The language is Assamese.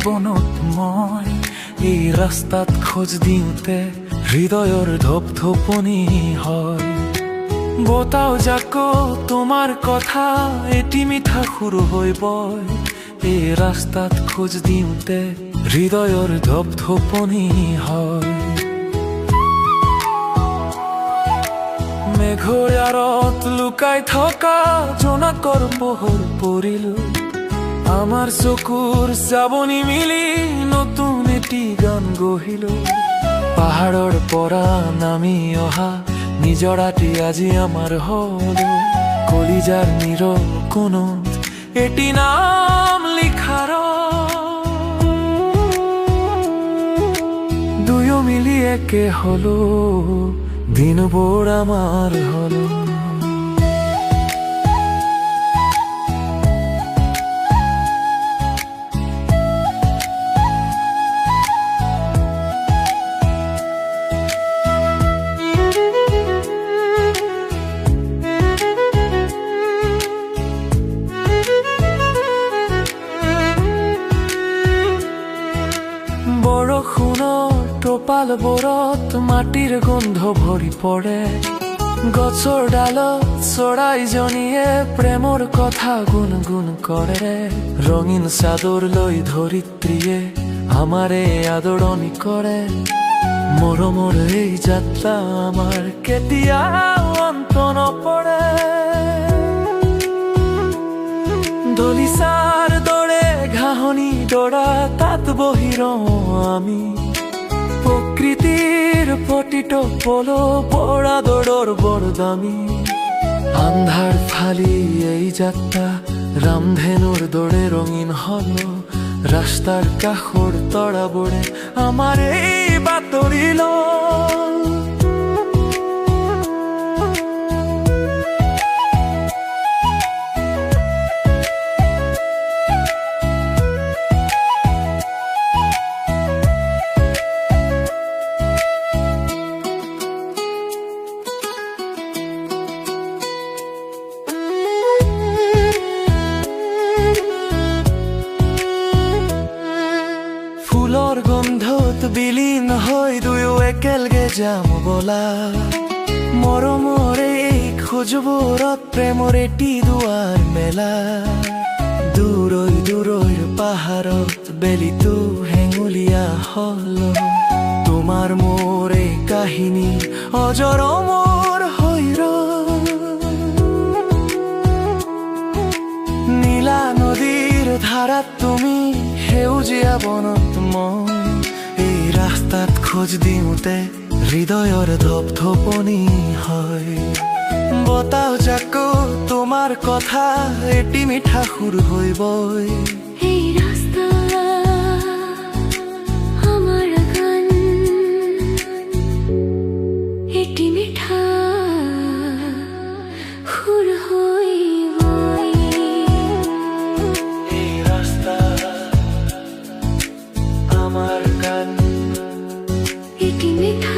বনত মই এই ৰাস্তাত খোজ দিওঁতে হৃদয়ৰ ধপধপনি হয়। বতাও যাকো তোমাৰ কথা এটি মিঠা সুৰ হৈ বয় এই ৰাস্তাত খোজ দিওঁতে হৃদয়ৰ ধপধপনি হয়। মেঘৰ আঁৰত লুকাই থকা জোনাকৰ পোহৰ পৰিল আমাৰ চকুৰ চাৱনি মিলি নতুন এটি গান গঢ়িলো। পাহাৰৰ পৰা নামি অহা নিজৰাটি আজি আমাৰ হল কলিজাৰ নীৰৱ কোণত এটি নাম লিখাৰ দুয়ো মিলি একে হলো দিনবোৰ আমাৰ হলো। বৰষুণৰ টোপালবোৰত মাটিৰ গোন্ধ ভৰি পৰে গছৰ ডালত চৰাইজনীয়ে প্ৰেমৰ কথা গুণগুণ কৰে। ৰঙীন চাদৰ লৈ ধৰিত্ৰীয়ে আমাৰে আদৰণি কৰে। মৰমৰ এই যাত্ৰা আমাৰ কেতিয়াও অন্ত নপৰে। দলিচাৰ দৰে ঘাঁহনি দৰা তাত বহি ৰওঁ আমি প্ৰকৃতিৰ প্ৰতিটো পল পৰা দৰৰ বৰ দামী। আন্ধাৰ ফালি এই যাত্ৰা ৰামধেনুৰ দৰে ৰঙীন হল ৰাস্তাৰ কাষৰ তৰাবোৰে আমাৰ এই বাতৰি লয়। ফুলৰ গন্ধত বিলীন হৈ দুয়ো একেলগে যাম বলা মৰমৰ এই খোজবোৰত প্ৰেমৰ এটি দুৱাৰ মেলা। দূৰৈ দূৰৈৰ পাহাৰত বেলিটো হেঙুলীয়া হল তোমাৰ মোৰ এই কাহিনী অজৰ অমৰ হৈ ৰ'ল। নীলা নদীৰ ধাৰাত তুমি সেউজীয়া বনত মই এই ৰাস্তাত খোজ দিওঁতে হৃদয়ৰ ধপধপনি হয়। বতাহ যাকো তোমাৰ কথা এটি মিঠা সুৰ হৈ বয় এই ৰাস্তা আমাৰ গান এটি মিঠা সুৰ হৈ বয়। এই ৰাস্তা আমাৰ গান এটি মিঠা